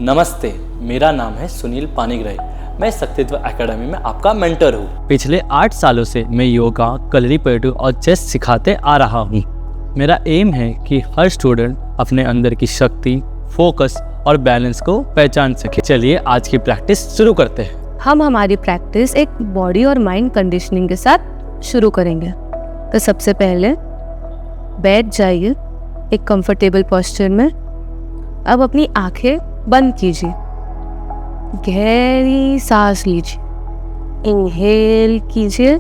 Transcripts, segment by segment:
नमस्ते, मेरा नाम है सुनील पानीग्राही। मैं शक्तित्व एकेडमी में आपका मेंटर हूँ। पिछले 8 सालों से मैं योगा, कलरीपयट्टू और चेस सिखाते आ रहा हूँ। मेरा एम है कि हर स्टूडेंट अपने अंदर की शक्ति, फोकस और बैलेंस को पहचान सके। चलिए आज की प्रैक्टिस शुरू करते हैं। हम हमारी प्रैक्टिस एक बॉडी और माइंड कंडीशनिंग के साथ शुरू करेंगे। तो सबसे पहले बैठ जाइए एक कंफर्टेबल पोस्चर में। अब अपनी आंखें बंद कीजिए, गहरी सांस लीजिए, इनहेल कीजिए,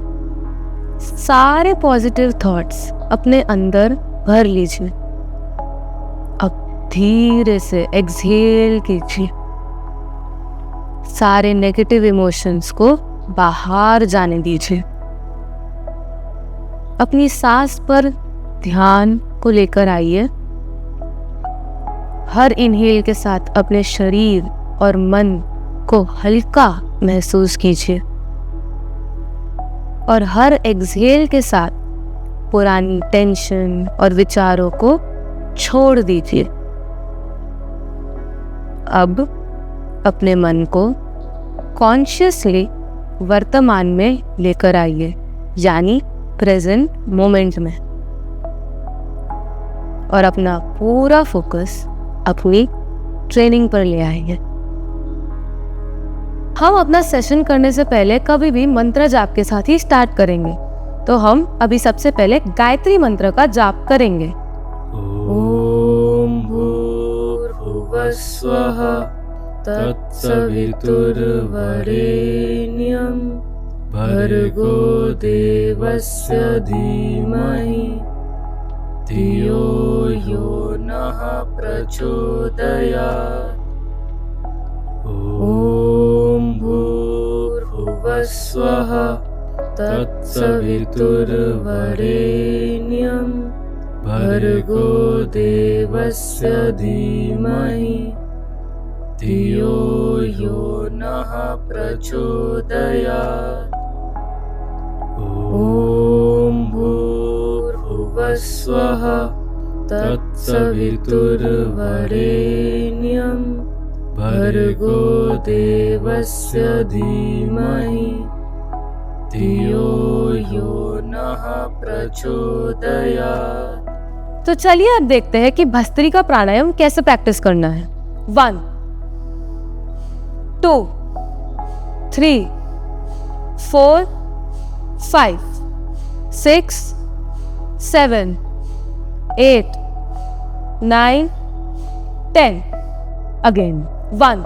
सारे पॉजिटिव थॉट्स अपने अंदर भर लीजिए। अब धीरे से एक्सहेल कीजिए, सारे नेगेटिव इमोशंस को बाहर जाने दीजिए। अपनी सांस पर ध्यान को लेकर आइए। हर इनहेल के साथ अपने शरीर और मन को हल्का महसूस कीजिए और हर एक्सहेल के साथ पुरानी टेंशन और विचारों को छोड़ दीजिए। अब अपने मन को कॉन्शियसली वर्तमान में लेकर आइए, यानी प्रेजेंट मोमेंट में, और अपना पूरा फोकस अपनी ट्रेनिंग पर ले आएंगे। हम अपना सेशन करने से पहले कभी भी मंत्र जाप के साथ ही स्टार्ट करेंगे। तो हम अभी सबसे पहले गायत्री मंत्र का जाप करेंगे। ओम भूर्भुवः स्वः तत्सवितुर्वरेण्यं भर्गो देवस्य धीमहि धियो यो नः प्रचोदयात्। ओम भूर्भुवः स्वः तत्सवितुर्वरेण्यं भर्गो देवस्य धीमहि धियो यो नः प्रचोदयात्। ओम भूर्भुवः स्वः तत्सवितुर्वरेण्यं भर्गो देवस्य धीमहि धियो यो नः प्रचोदयात्। तो चलिए अब देखते हैं कि भस्त्रिका प्राणायाम कैसे प्रैक्टिस करना है। 1 2 3 4 5 6 7 8 9 10 again 1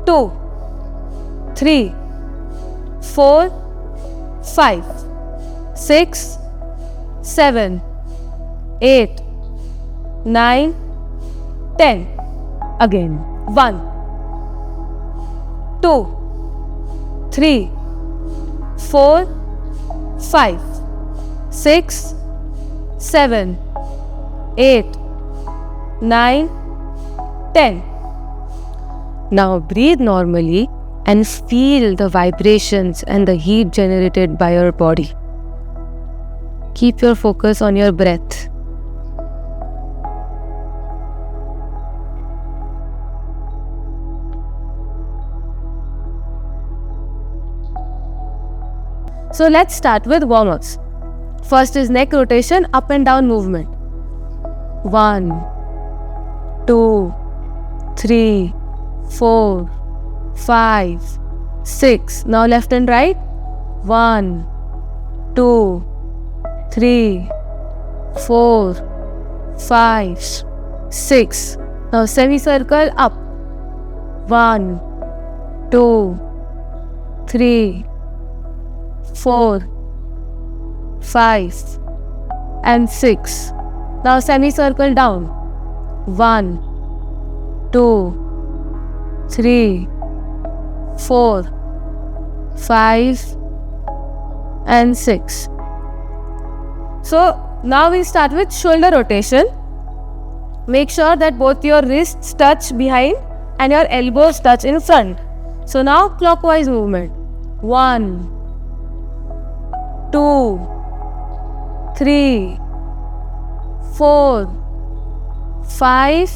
2 3 4 5 6 7 8 9 10 again 1 2 3 4 5 6 7 8 9 10. Now breathe normally and feel the vibrations and the heat generated by your body. Keep your focus on your breath. So let's start with warm-ups. First is neck rotation, up and down movement. 1 2 3 4 5 6. Now left and right. 1 2 3 4 5 6. Now semicircle up. 1 2 3 4 5 and 6. Now semicircle down. 1 2 3 4 5 and 6. So now we start with shoulder rotation. Make sure that both your wrists touch behind and your elbows touch in front. So now clockwise movement. 1 2 3 4 5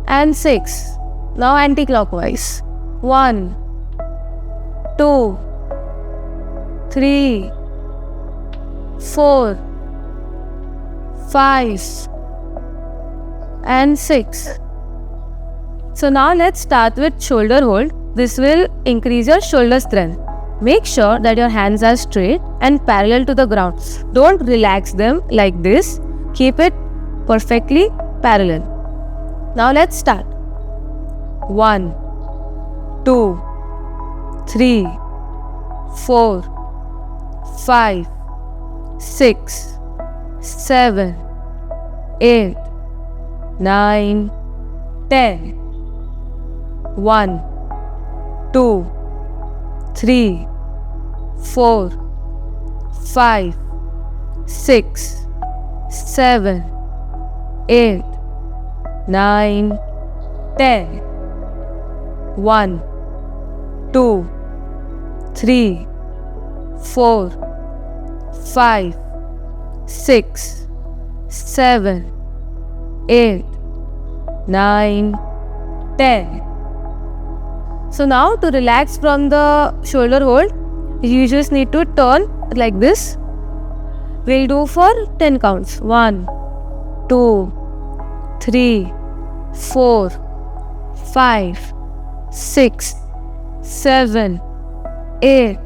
and 6. Now anti-clockwise. 1, 2, 3, 4, 5 and 6. So now let's start with shoulder hold. This will increase your shoulder strength. Make sure that your hands are straight and parallel to the ground. Don't relax them like this. Keep it perfectly parallel. Now let's start. 1, 2, 3, 4, 5, 6, 7, 8, 9, 10. 1, 2, 3, 4, 5, 6, 7, 8, 9, 10. 1, 2, 3, 4, 5, 6, 7, 8, 9, 10. So now to relax from the shoulder hold, you just need to turn like this. We'll do for 10 counts. 1, 2, 3, 4, 5, 6, 7, 8,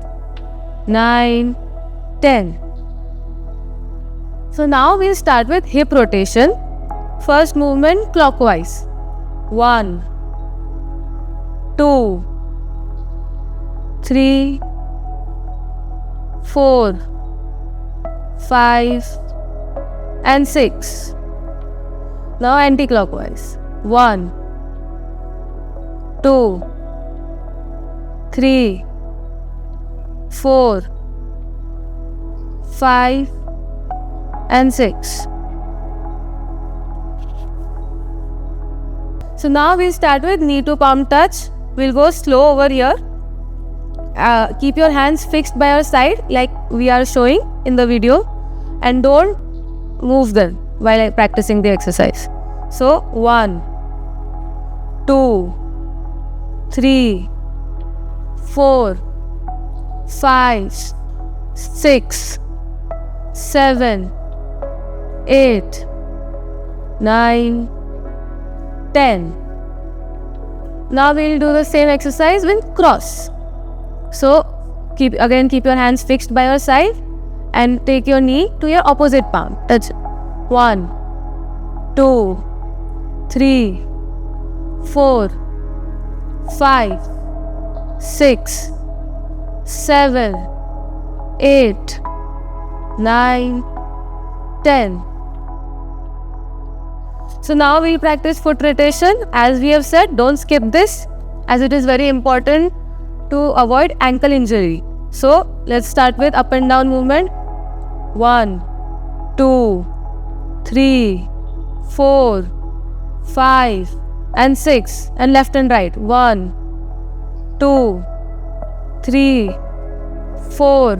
9, 10. So now we'll start with hip rotation. First movement clockwise. 1, 2, 3, 4, 5 and 6. Now anti-clockwise. 1, 2, 3, 4, 5 and 6. So now we'll start with knee to palm touch. We'll go slow over here. Keep your hands fixed by your side like we are showing in the video, and don't move them while practicing the exercise. So 1, 2, 3, 4, 5, 6, 7, 8, 9, 10. Now we'll do the same exercise with cross. So keep your hands fixed by your side and take your knee to your opposite palm. Touch. 1, 2, 3, 4, 5, 6, 7, 8, 9, 10. So now we'll practice foot rotation. As we have said, don't skip this, as it is very important to avoid ankle injury. So let's start with up and down movement. 1, 2, 3, 4, 5 and 6, and left and right. 1, 2, 3, 4,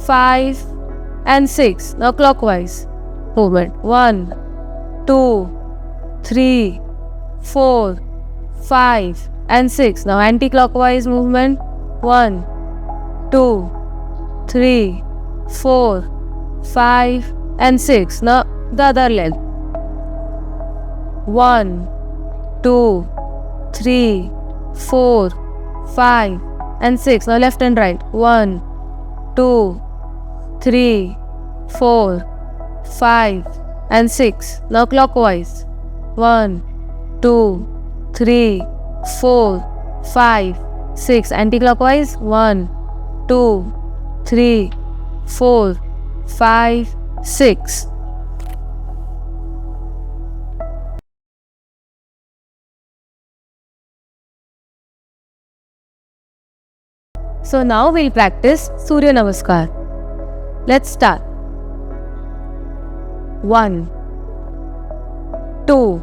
5 and 6. Now clockwise movement. 1, 2, 3, 4, 5 and 6. Now anti-clockwise movement. 1, 2, 3, 4, 5 and 6. Now the other leg. 1, 2, 3, 4, 5 and 6. Now left and right. 1, 2, 3, 4, 5 and 6. Now clockwise. 1, 2, 3, 4, 5, 6. Anti-clockwise. 1, 2, 3, 4, 5, 6. So now we'll practice Surya Namaskar. Let's start. 1, 2,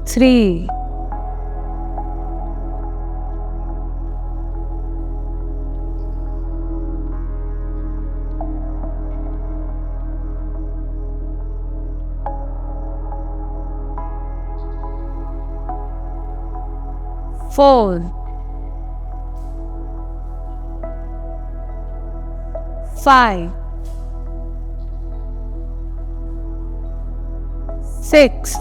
3, 4, 4 5 6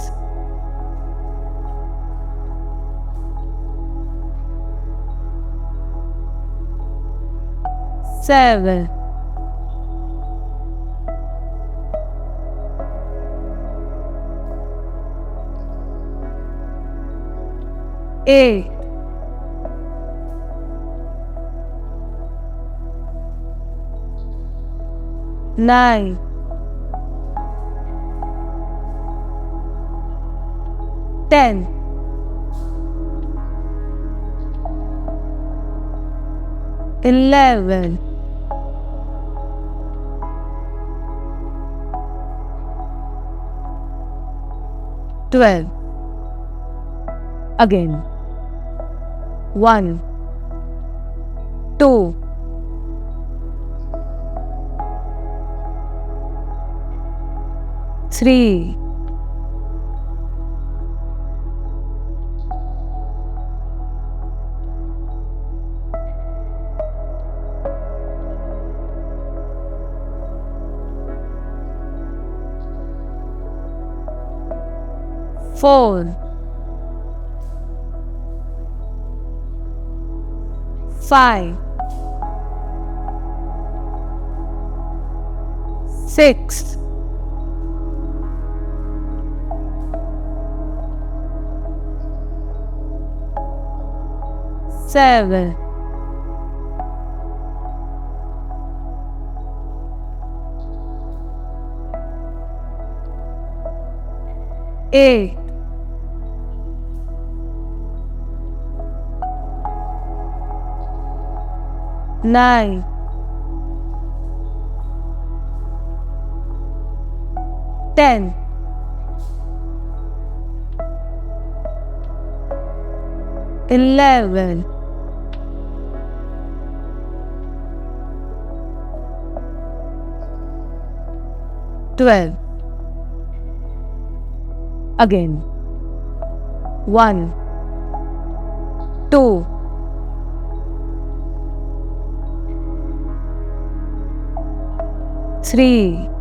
7 8 9 10 11 12 again 1 2 3 4 5 6 7 8 9 10 11 12 again 1 2 3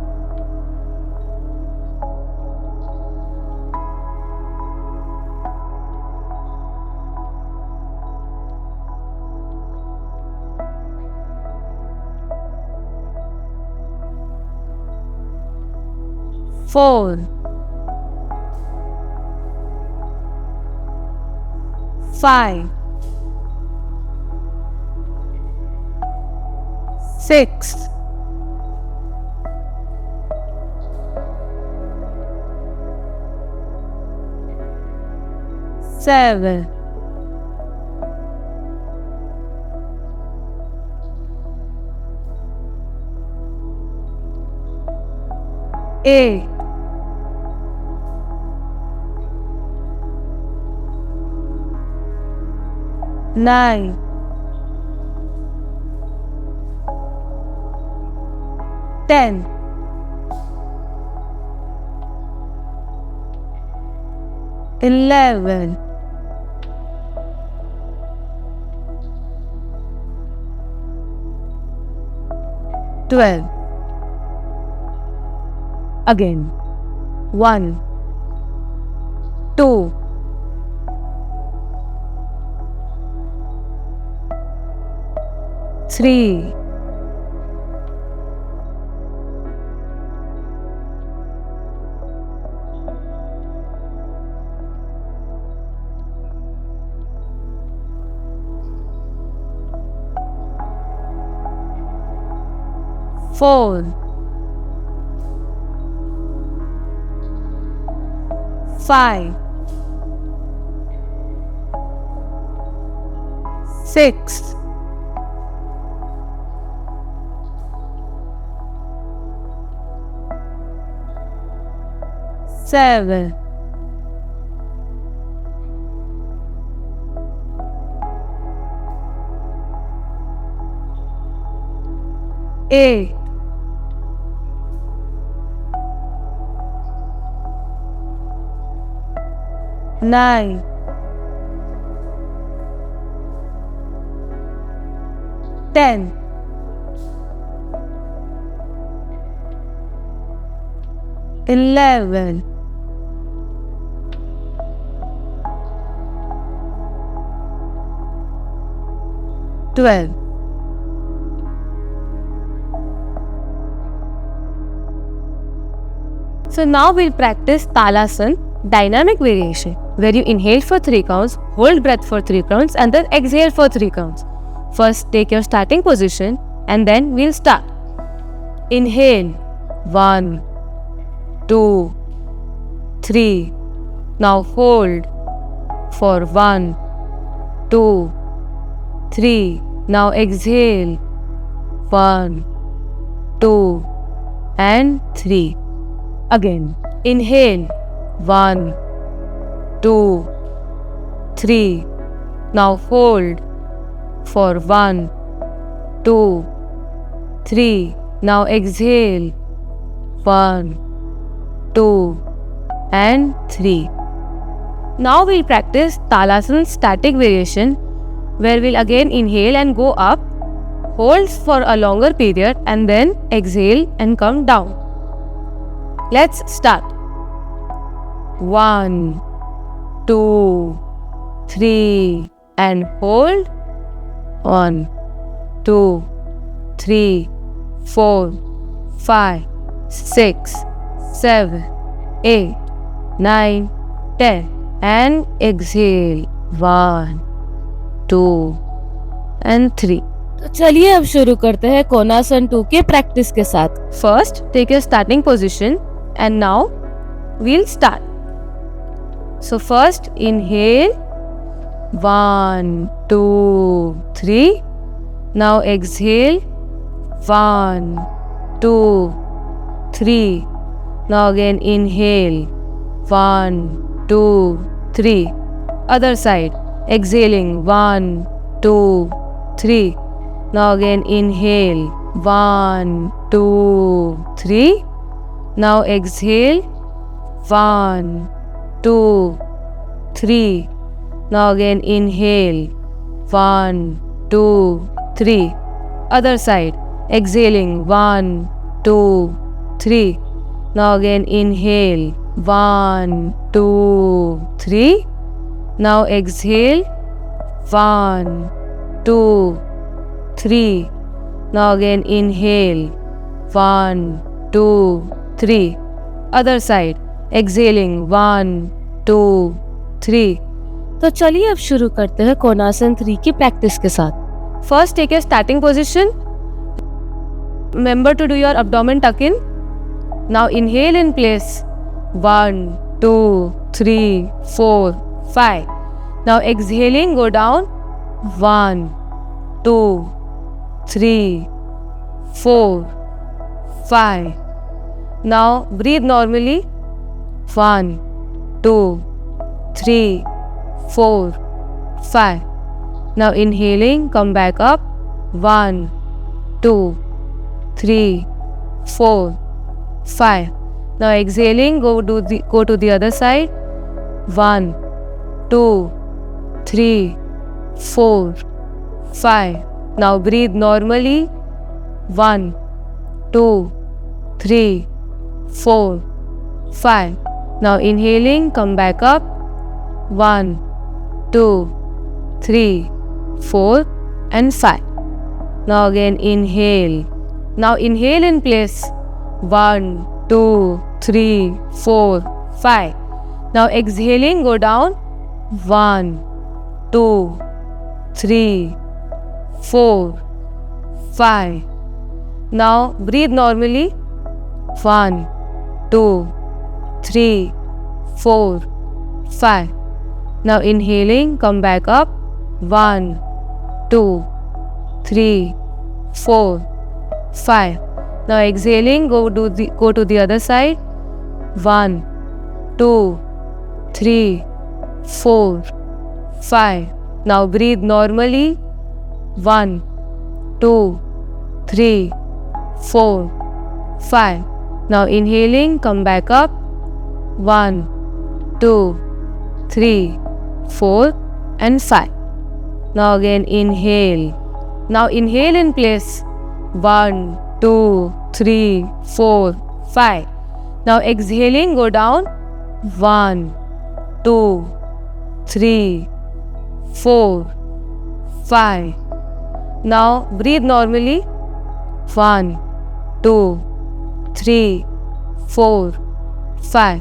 4 5 6 7 8 9 10 11 12 again 1 2 3 4 5 6 7 8 9 10, 11, 12. So now we'll practice Talasana, dynamic variation, where you inhale for 3 counts, hold breath for 3 counts, and then exhale for 3 counts. First, take your starting position, and then we'll start. Inhale, 1, 2, 3. Now hold for 1, 2, 3. Now exhale, 1, 2, and 3. Again, inhale, 1, 2, 3. Now hold for 1, 2, 3. Now exhale, 1, 2, and 3. Now we'll practice Talasana static variation, where we'll again inhale and go up, hold for a longer period, and then exhale and come down. Let's start. 1, 2, 3, and hold. 1, 2, 3, 4, 5, 6, 7, 8, 9, 10, and exhale. 1, 2, and 3. तो चलिए अब शुरू करते हैं कोणासन 2 के practice के साथ। First, take your starting position, and now we'll start. So first, inhale, 1, 2, 3. Now exhale, 1, 2, 3. Now again inhale, 1, 2, 3. Other side, exhaling, 1, 2, 3. Now again inhale, 1, 2, 3. Now exhale, 1, 2, 3. Now again inhale, 1, 2, 3. Other side, exhaling, 1, 2, 3. Now again inhale, 1, 2, 3. Now exhale, 1, 2, 3. Now again inhale, 1, 2, 3. Other side, exhaling, 1, 2, 3. तो चलिए अब शुरू करते हैं कोणासन 3 की practice के साथ। First, take your starting position. Remember to do your abdomen tuck in. Now inhale in place. 1, 2, 3, 4, 5. Now exhaling, go down. 1, 2, 3, 4, 5. Now breathe normally. 1, 2, 3, 4, 5. Now inhaling, come back up. 1, 2, 3, 4, 5. Now exhaling, go to the other side. 1, 2, 3, 4, 5. Now breathe normally. 1, 2, 3, 4, 5. Now inhaling, come back up. 1, 2, 3, 4, and 5. Now again inhale. Now inhale in place. 1, 2, 3, 4, 5. Now exhaling, go down. 1, 2, 3, 4, 5. Now breathe normally. 1, 2, 3, 4, 5. Now inhaling, come back up. 1, 2, 3, 4, 5. Now exhaling, go to the other side. 1, 2, 3, 4, 5. Now breathe normally. 1, 2, 3, 4, 5. Now inhaling, come back up. 1, 2, 3, 4, and 5. Now again inhale. Now inhale in place. 1, 2, 3, 4, 5. Now exhaling, go down. 1, 2, 3, 4, 5. Now breathe normally. 1, 2, 3, 4, 5.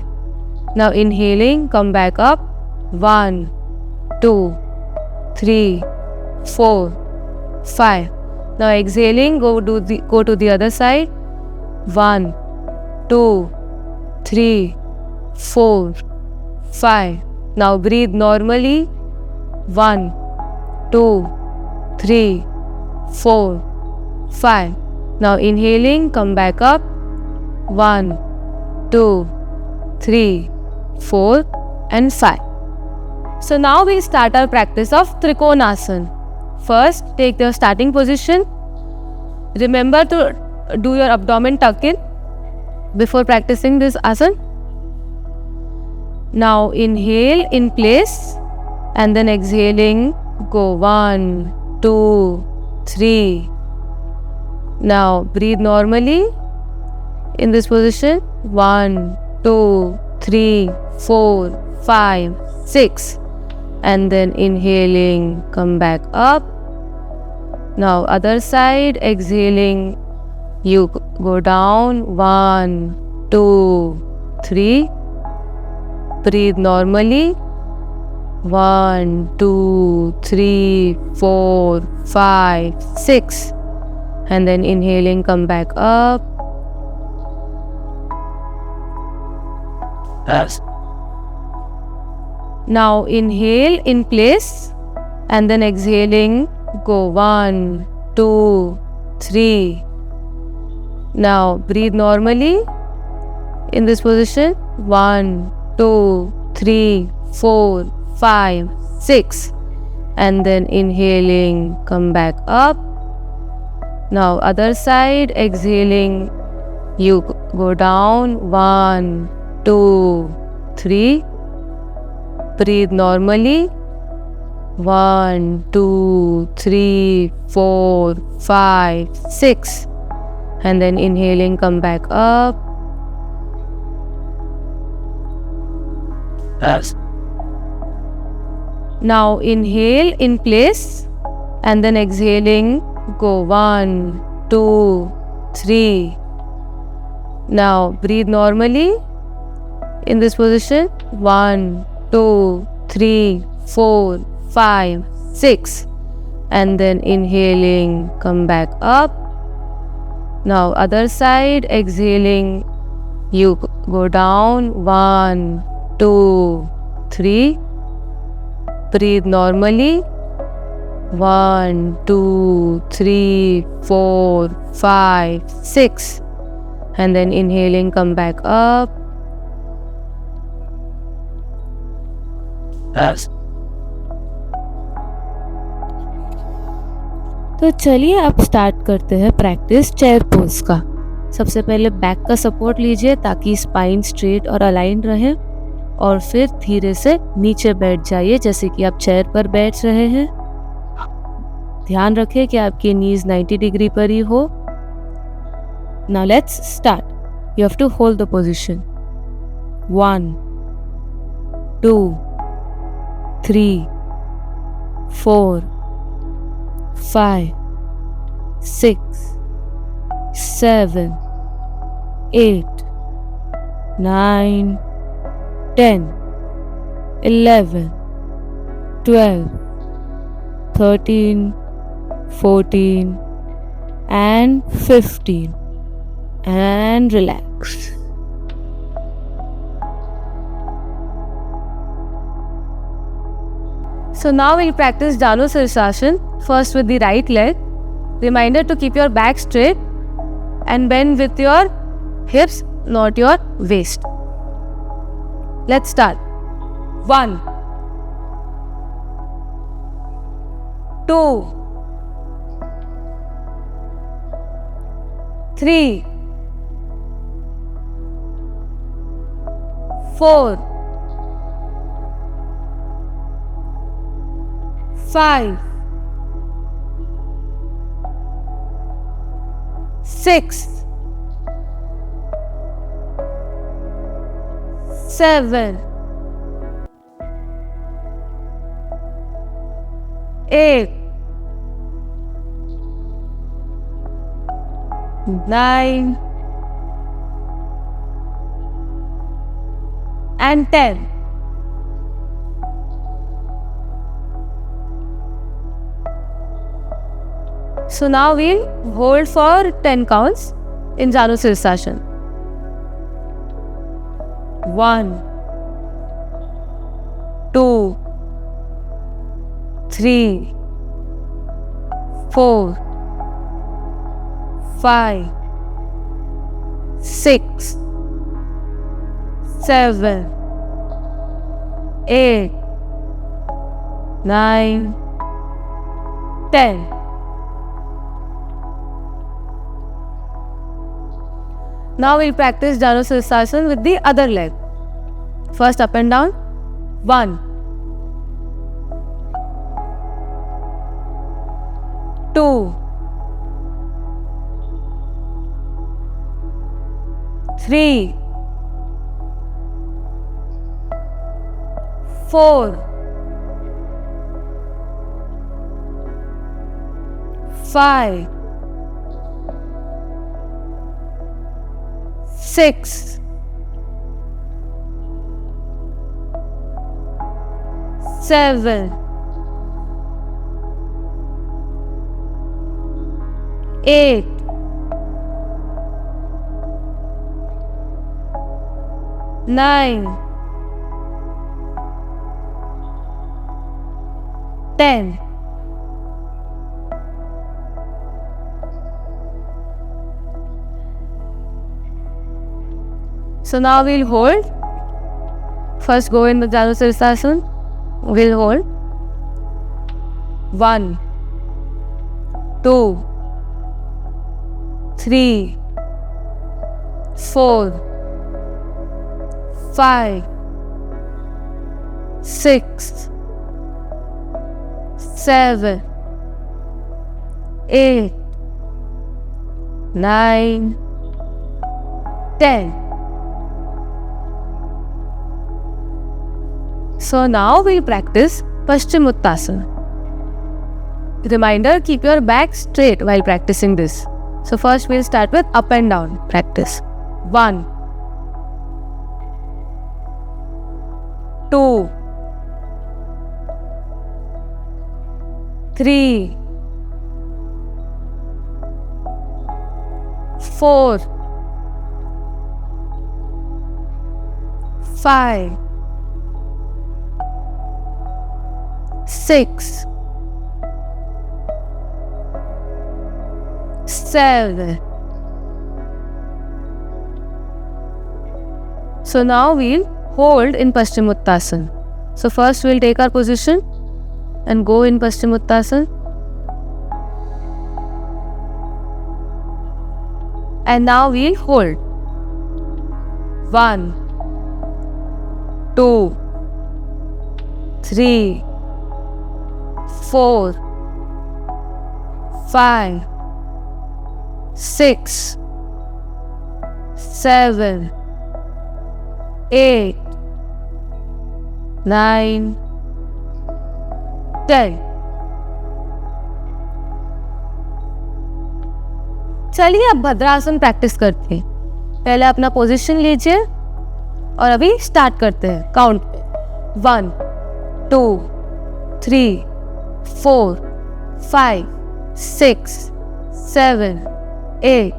Now inhaling, come back up. 1, 2, 3, 4, 5. Now exhaling, go to the other side. 1, 2, 3, 4, 5. Now breathe normally. 1, 2, 3, 4, 5. Now inhaling, come back up. 1, 2, 3, 4 and 5. So now we start our practice of Trikonasana. First, take the starting position. Remember to do your abdomen tuck in before practicing this asana. Now inhale in place and then exhaling, go 1, 2, 3. Now breathe normally in this position. 1, 2, 3, 4, 5, 6. And then inhaling, come back up. Now other side, exhaling, you go down. 1, 2, 3. Breathe normally. 1, 2, 3, 4, 5, 6. And then inhaling, come back up. Now inhale in place and then exhaling, go 1, 2, 3. Now breathe normally in this position. 1, 2, 3, 4, 5, 6. And then inhaling, come back up. Now other side, exhaling, you go down. 1, 2, 3. Breathe normally. 1, 2, 3, 4, 5, 6. And then inhaling, come back up. Now inhale in place and then exhaling, go 1, 2, 3. Now breathe normally in this position. 1, 2, 3, 4, 5, 6. And then inhaling, come back up. Now other side, exhaling, you go down. 1, 2, 3. Breathe normally. 1, 2, 3, 4, 5, 6. And then inhaling, come back up. तो चलिए अब start करते हैं practice chair pose का। सबसे पहले back का support लीजिए ताकि स्पाइन स्ट्रेट और अलाइन रहे, और फिर धीरे से नीचे बैठ जाइए जैसे कि आप चेयर पर बैठ रहे हैं। ध्यान रखें कि आपकी नीज 90 डिग्री पर ही हो। Now let's start. You have to hold the position. 1, 2, 3, 4, 5, 6, 7, 8, 9, 10, 11, 12, 13, 14 and 15, and relax. So now we'll practice Janu Sirsasana, first with the right leg. Reminder to keep your back straight and bend with your hips, not your waist. Let's start. 1, 2, 3, 4, 5, 6, 7, 8, 9 and 10. So now we'll hold for 10 counts in Janu Sirsasana. 1, 2, 3, 4, 5, 6, 7, 8, 9, 10. Now we'll practice Janu Sirsasana with the other leg. First up and down. 1, 2, 3, 4, 5, 6, 7, 8, 9, 10. So now we'll hold. First go in the Janu Sirsasana. We'll hold. 1, 2, 3, 4, 5, 6, 7, 8, 9, 10. So now we'll practice Paschimottanasana. Reminder, keep your back straight while practicing this. So first we'll start with up and down practice. 1, 2, 3, 4, 5, 6, 7. So now we'll hold in Paschimottanasana. So first we'll take our position and go in Paschimottanasana. And now we'll hold. 1, 2, 3, 4, 5, 6, 7, 8, 9, 10. चलिए अब भद्रासन practice करते हैं. पहले अपना position लीजिए और अभी start करते हैं काउंट पे. 1, 2, 3, 4, 5, 6, 7, 8,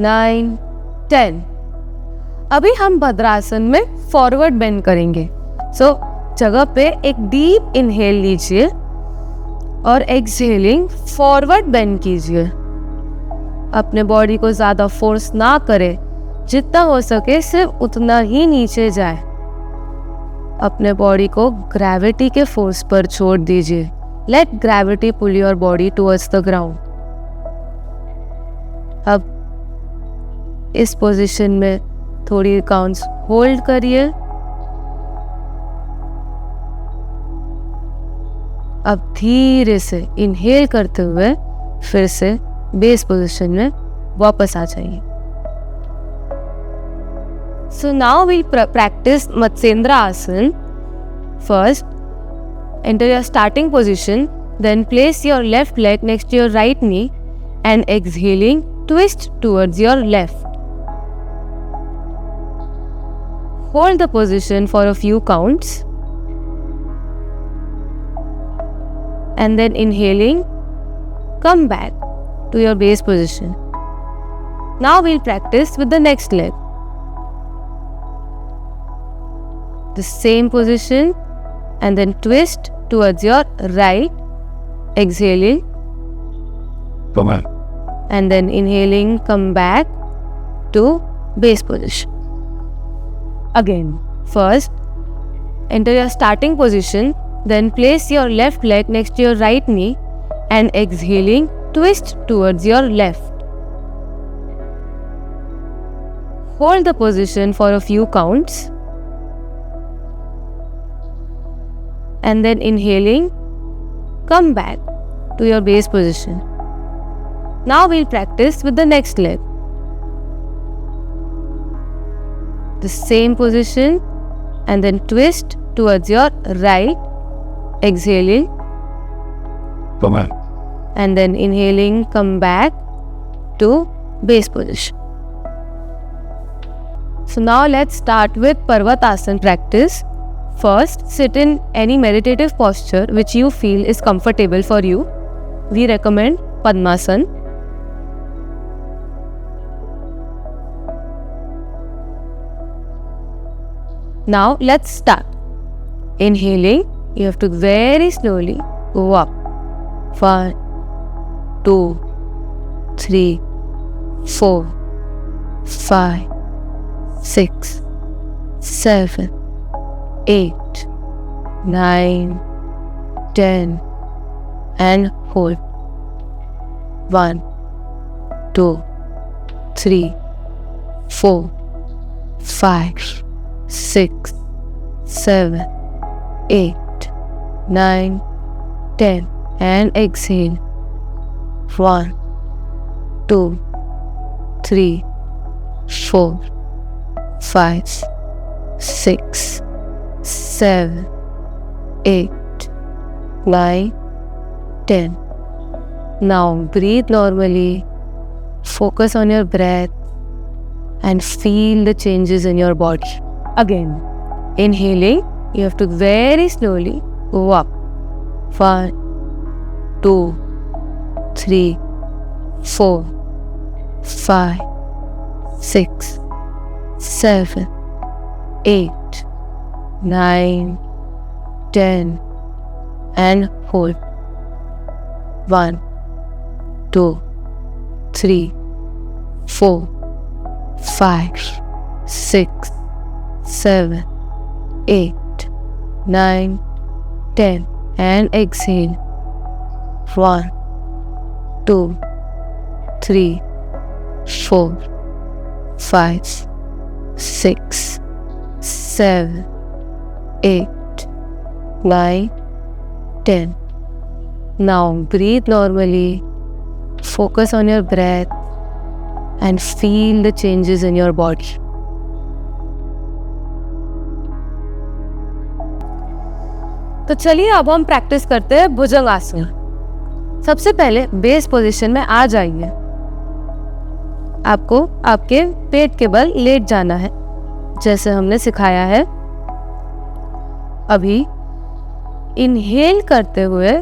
9, 10. अभी हम भद्रासन में फॉरवर्ड बेंड करेंगे. सो जगह पे एक डीप इनहेल लीजिए और एक्सहेलिंग फॉरवर्ड बेंड कीजिए. अपने बॉडी को ज़्यादा फोर्स ना करें, जितना हो सके सिर्फ उतना ही नीचे जाए. अपने बॉडी को ग्रेविटी के फोर्स पर छोड़ दीजिए. Let gravity pull your body towards the ground. अब इस पोजीशन में थोड़ी काउंट्स होल्ड करिए. अब धीरे से इनहेल करते हुए फिर से बेस पोजीशन में वापस आ जाइए। So now we practise Matsyendra asana. First, enter your starting position, then place your left leg next to your right knee and exhaling, twist towards your left. Hold the position for a few counts and then inhaling, come back to your base position. Now we'll practice with the next leg. The same position and then twist towards your right, exhaling, and then inhaling, come back to base position. Again, first, enter your starting position, then place your left leg next to your right knee and exhaling, twist towards your left. Hold the position for a few counts and then inhaling, come back to your base position. Now we'll practice with the next leg. The same position and then twist towards your right, exhaling, and then inhaling, come back to base position. So now let's start with Parvatasana practice. First, sit in any meditative posture which you feel is comfortable for you. We recommend Padmasana. Now let's start. Inhaling, you have to very slowly go up. 1, 2, 3, 4, 5, 6, 7, 8, 9, 10 and hold. 1, 2, 3, 4, 5, 6, 7, 8, 9, 10 and exhale. 1, 2, 3, 4, 5, 6, 7, 8, 9, 10. Now breathe normally, focus on your breath and feel the changes in your body. Again, inhaling, you have to very slowly go up. 1, 2, 3, 4, 5, 6, 7, 8, 9, 10 and hold. 1, 2, 3, 4, 5, 6, 7, 8, 9, 10 and exhale. 1, 2, 3, 4, 5, 6, 7, 8, 9, 10. Now breathe normally, focus on your breath and feel the changes in your body. तो चलिए अब हम practice करते हैं भुजंग आसन। सबसे पहले base position में आ जाइए। आपको आपके पेट के बल लेट जाना है जैसे हमने सिखाया है। अभी इनहेल करते हुए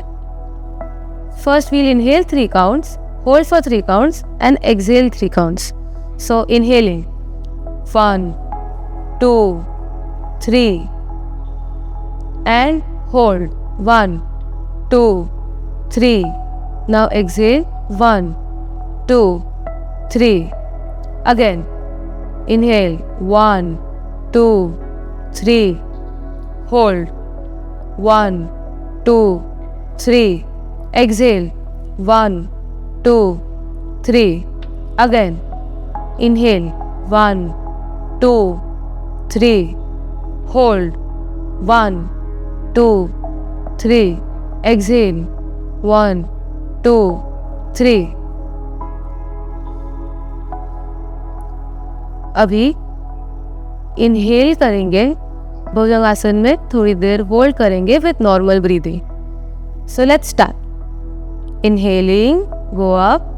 first we'll inhale 3 counts, hold for 3 counts and exhale 3 counts. So inhaling 1, 2, 3 and hold 1, 2, 3. Now exhale 1, 2, 3. Again inhale 1, 2, 3. Hold 1, 2, 3. Exhale 1, 2, 3. Again inhale 1, 2, 3. Hold 1, 2, 3. Exhale 1, 2, 3. अभी इनहेल करेंगे, भुजंगासन में थोड़ी देर होल्ड करेंगे with normal breathing. So let's start. Inhaling, go up.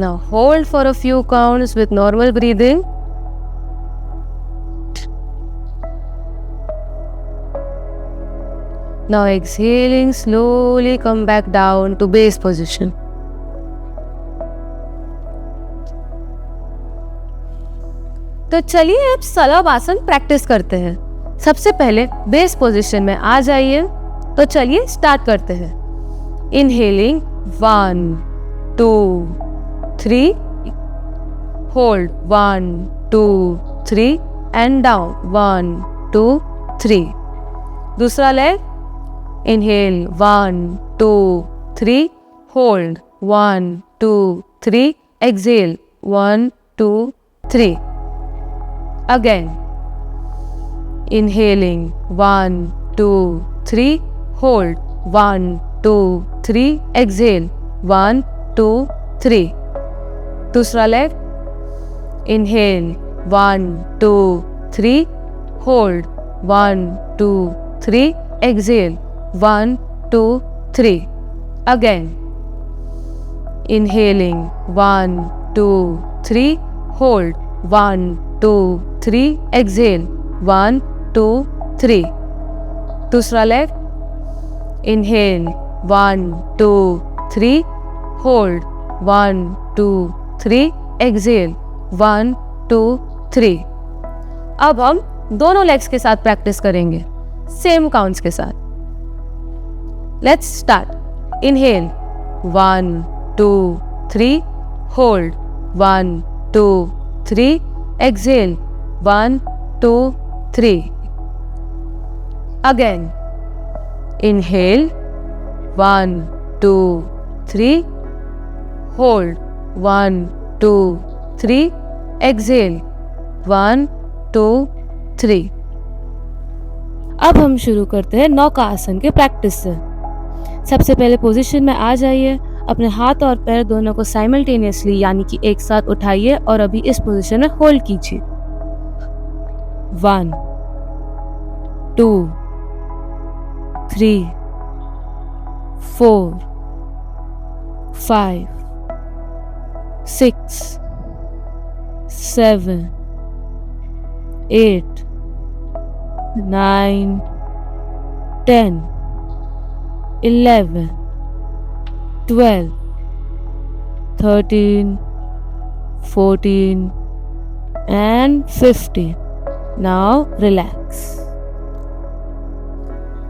Now hold for a few counts with normal breathing. Now exhaling, slowly come back down to base position. तो चलिए अब सलभ आसन practice करते हैं. सबसे पहले बेस पोजीशन में आ जाइए. तो चलिए स्टार्ट करते हैं. Inhaling 1 2 3, hold 1 2 3 and down 1 2 3. दूसरा leg. Inhale 1 2 3, hold 1 2 3, exhale 1 2 3. Again. Inhaling 1 2 3, hold 1 2 3, exhale 1 2 3. दूसरा leg. Inhale 1 2 3, hold 1 2 3, exhale 1 2 3. Again. Inhaling 1 2 3, hold 1 2 3, exhale 1 2 3. दूसरा लेग. Inhale 1 2 3, hold 1 2 3, exhale 1 2 3. अब हम दोनों लेग्स के साथ प्रैक्टिस करेंगे, सेम काउंट्स के साथ. Let's start. Inhale 1 2 3, hold 1 2 3, exhale 1 2 3. Again. Inhale 1 2 3, hold 1 2 3, exhale 1 2 3. अब हम शुरू करते हैं नौका आसन के प्रैक्टिस से. सबसे पहले पोजीशन में आ जाइए. अपने हाथ और पैर दोनों को साइमल्टेनियसली यानी कि एक साथ उठाइए और अभी इस पोजीशन में होल्ड कीजिए. 1 2 3 4 5 6 7 8 9 10 11 12 13 14 and 15. Now relax.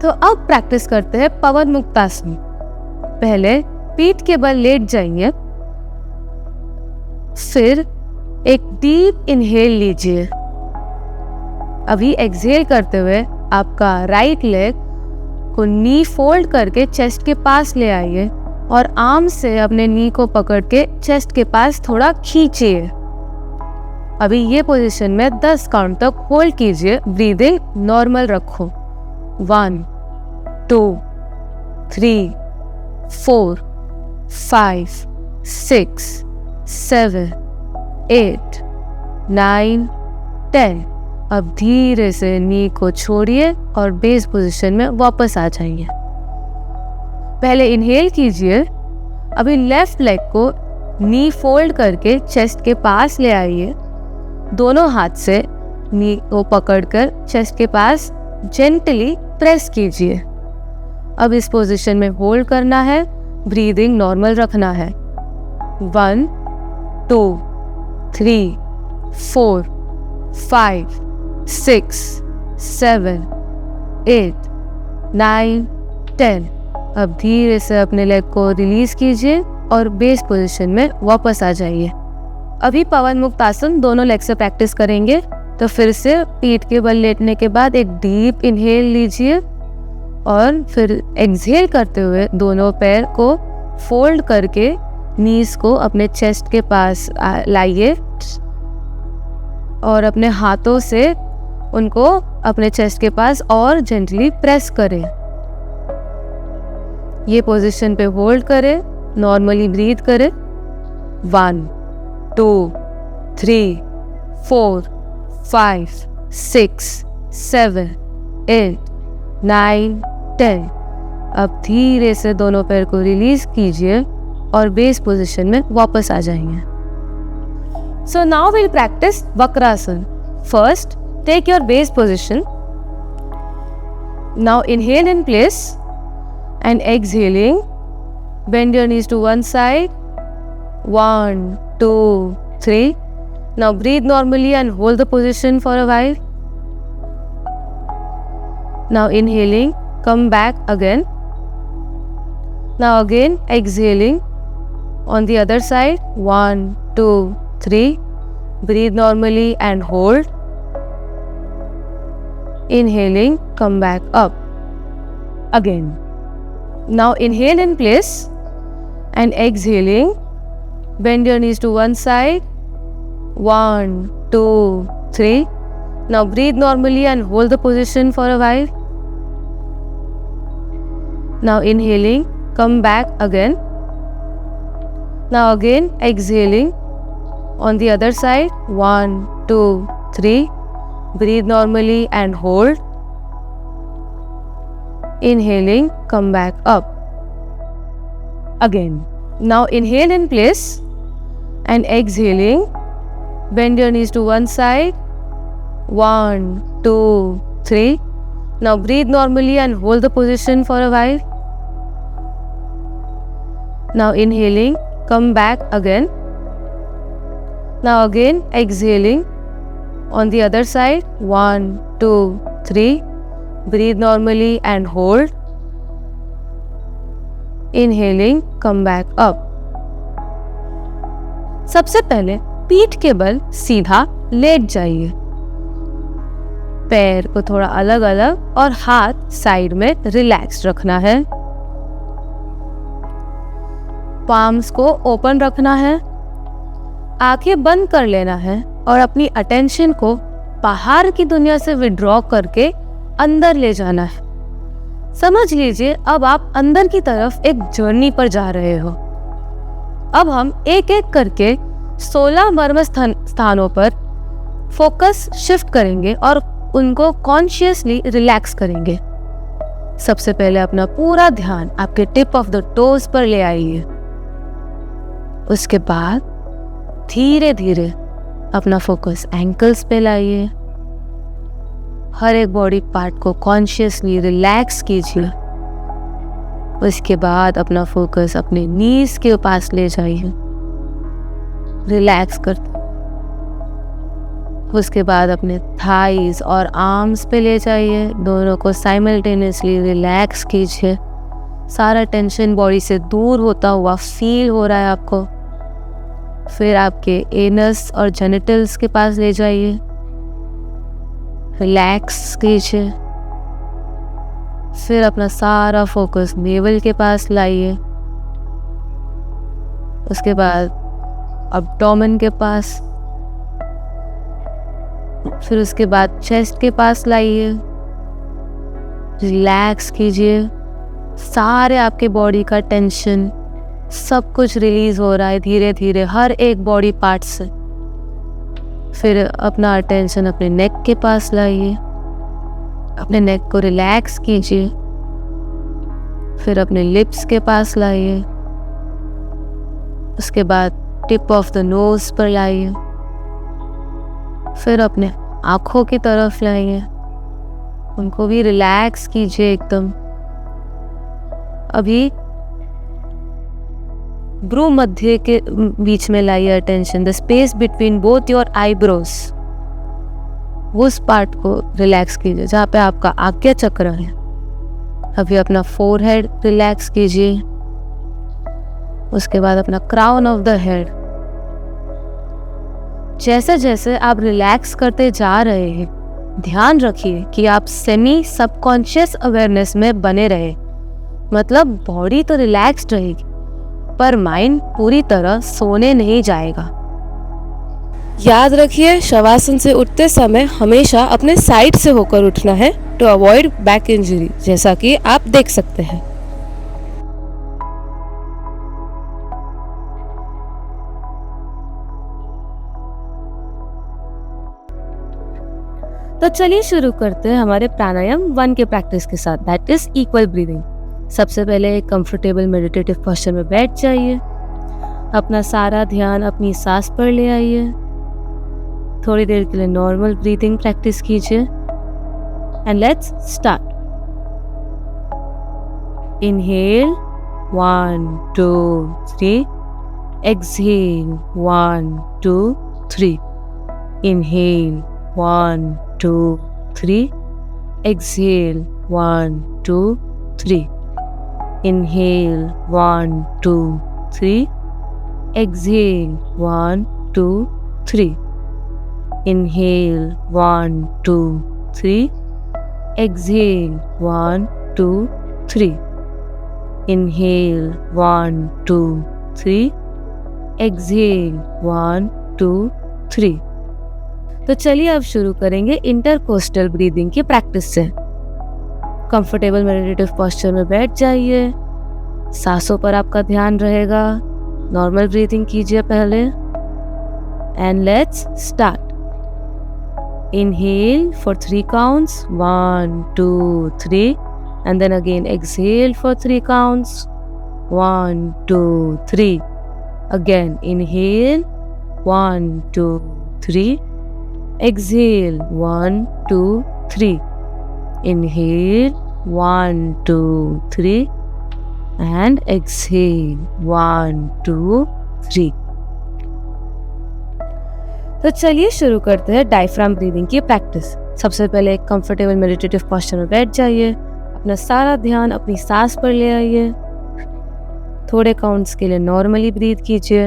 तो अब प्रैक्टिस करते हैं पवन मुक्तासन. पहले पीठ के बल लेट जाइए. फिर एक डीप इनहेल लीजिए. अभी एक्सहेल करते हुए आपका राइट लेग को नी फोल्ड करके चेस्ट के पास ले आइए और आर्म से अपने नी को पकड़ के चेस्ट के पास थोड़ा खींचिए. अभी ये पोजीशन में 10 काउंट तक होल्ड कीजिए. ब्रीदिंग नॉर्मल रखो. 1 2 3 4 5 6 7 8 9 10. अब धीरे से नी को छोड़िए और बेस पोजीशन में वापस आ जाइए. पहले इनहेल कीजिए. अभी लेफ्ट लेग को नी फोल्ड करके चेस्ट के पास ले आइए. दोनों हाथ से नी को पकड़कर चेस्ट के पास जेंटली प्रेस कीजिए. अब इस पोजीशन में होल्ड करना है. ब्रीदिंग नॉर्मल रखना है. 1 2 3 4 5 6 7 8 9 10. अब धीरे से अपने लेग को रिलीज कीजिए और बेस पोजीशन में वापस आ जाइए. अभी पवन मुक्त आसन दोनों लेग से प्रैक्टिस करेंगे. तो फिर से पीठ के बल लेटने के बाद एक डीप इनहेल लीजिए और फिर एक्सहेल करते हुए दोनों पैर को फोल्ड करके नीज को अपने चेस्ट के पास लाइए और अपने हाथों से उनको अपने चेस्ट के पास और जेंटली प्रेस करें. ये पोजीशन पे होल्ड करें नॉर्मली ब्रीथ करें। 1 2 3 4 5 6 7 8 9 10। अब धीरे से दोनों पैर को रिलीज कीजिए और बेस पोजीशन में वापस आ जाएंगे। So now we'll practice Vakrasana. First, take your base position. Now inhale in place and exhaling. Bend your knees to one side. 1 2 3. Now breathe normally and hold the position for a while. Now inhaling, come back again. Now again exhaling on the other side. 1 2 3. Breathe normally and hold. Inhaling, come back up. Again. Now inhale in place and exhaling. Bend your knees to one side. 1 2 3. Now breathe normally and hold the position for a while. Now inhaling, come back again. Now again exhaling on the other side. 1 2 3. Breathe normally and hold. Inhaling, come back up. Again. Now inhale in place and exhaling. Bend your knees to one side. 1 2 3. Now breathe normally and hold the position for a while. Now inhaling, come back again. Now again exhaling on the other side. 1 2 3. Breathe normally and hold. Inhaling, come back up. सबसे पहले पीठ के बल सीधा late जाइए। पैर को थोड़ा अलग अलग और हाथ साइड में रिलैक्स रखना है। पाम्स को ओपन रखना है। आंखें बंद कर लेना है और अपनी अटेंशन को बाहर की दुनिया से विड्रॉ करके अंदर ले जाना है। समझ लीजिए अब आप अंदर की तरफ एक जर्नी पर जा रहे हो। अब हम एक एक करके 16 मर्म स्थानों पर फोकस शिफ्ट करेंगे और उनको कॉन्शियसली रिलैक्स करेंगे। सबसे पहले अपना पूरा ध्यान आपके टिप ऑफ द टोज पर ले आइए। उसके बाद धीरे धीरे अपना फोकस एंकल्स पे लाइए। हर एक बॉडी पार्ट को कॉन्शियसली रिलैक्स कीजिए। उसके बाद अपना फोकस अपने नीज के पास ले जाइए, रिलैक्स करते। उसके बाद अपने थाइज और आर्म्स पे ले जाइए, दोनों को साइमल्टेनियसली रिलैक्स कीजिए। सारा टेंशन बॉडी से दूर होता हुआ फील हो रहा है आपको। फिर आपके एनस और जेनिटल्स के पास ले जाइए, रिलैक्स कीजिए। फिर अपना सारा फोकस नेवल के पास लाइए। उसके बाद एब्डोमेन के पास, फिर उसके बाद चेस्ट के पास लाइए, रिलैक्स कीजिए। सारे आपके बॉडी का टेंशन सब कुछ रिलीज हो रहा है धीरे धीरे हर एक बॉडी पार्ट से। फिर अपना अटेंशन अपने नेक के पास लाइए, अपने नेक को रिलैक्स कीजिए। फिर अपने लिप्स के पास लाइए। उसके बाद टिप ऑफ द नोज पर लाइए। फिर अपने आँखों की तरफ लाइए, उनको भी रिलैक्स कीजिए एकदम। अभी ब्रू मध्य के बीच में लाइए attention, the space between both your eyebrows. उस पार्ट को रिलैक्स कीजिए जहाँ पे आपका आज्ञा चक्र है। अभी अपना फोरहेड रिलैक्स कीजिए। उसके बाद अपना क्राउन ऑफ द हेड। जैसे जैसे आप रिलैक्स करते जा रहे हैं, ध्यान रखिए कि आप सेमी सबकॉन्शियस अवेयरनेस में बने रहे। मतलब बॉडी तो रिलैक्स्ड रहेगी पर माइंड पूरी तरह सोने नहीं जाएगा। याद रखिए, शवासन से उठते समय हमेशा अपने साइड से होकर उठना है टू अवॉइड बैक इंजरी, जैसा कि आप देख सकते हैं। तो चलिए शुरू करते हैं हमारे प्राणायाम 1 के प्रैक्टिस के साथ, दैट इज इक्वल ब्रीदिंग। सबसे पहले एक कंफर्टेबल मेडिटेटिव पोस्चर में बैठ जाइए। अपना सारा ध्यान अपनी सांस पर ले आइए। थोड़ी देर के लिए नॉर्मल ब्रीदिंग प्रैक्टिस कीजिए and let's start. Inhale 1 2 3, exhale 1 2 3, inhale 1 2 3, exhale 1 2 3, inhale 1 2 3, exhale 1 2 3, inhale 1 2 3, exhale 1 2 3, inhale 1 2 3, exhale 1 2 3। तो चलिए अब शुरू करेंगे इंटरकोस्टल ब्रीदिंग की प्रैक्टिस से। कंफर्टेबल मेडिटेटिव पोस्चर में बैठ जाइए। सांसों पर आपका ध्यान रहेगा। नॉर्मल ब्रीदिंग कीजिए पहले and let's start. Inhale for 3 counts, 1 2 3, and then again exhale for 3 counts, 1 2 3. Again inhale 1 2 3, exhale 1 2 3, inhale 1 2 3, and exhale 1 2 3। तो चलिए शुरू करते हैं डायफ्राम ब्रीदिंग की प्रैक्टिस। सबसे पहले एक कंफर्टेबल मेडिटेटिव पोस्चर में बैठ जाइए। अपना सारा ध्यान अपनी सांस पर ले आइए। थोड़े काउंट्स के लिए नॉर्मली ब्रीथ कीजिए।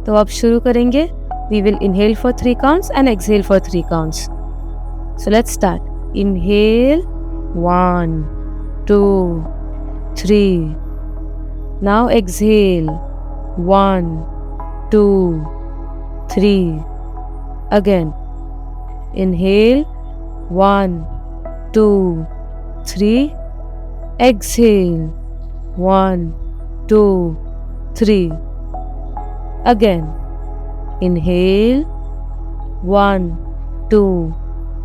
तो अब शुरू करेंगे। We will inhale for 3 counts and exhale for 3 counts. So let's start. Inhale 1 2 3, now exhale 1 2 3, again inhale 1 2 3, exhale 1 2 3, again inhale 1 2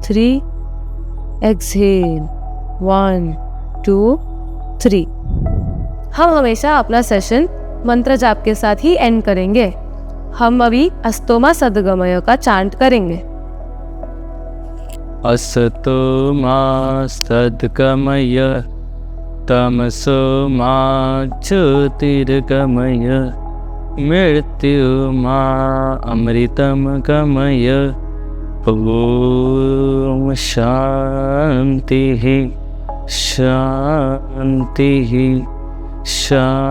3, exhale 1 2 3। हम हमेशा अपना सेशन मंत्र जाप के साथ ही एंड करेंगे। हम अभी अस्तोमा सद्गमय का चांट करेंगे। असतो मा सद्गमय, तमसो मा ज्योतिर्गमय, मृत्यु मा अमृतम गमय। ओम शांति शांति शांति।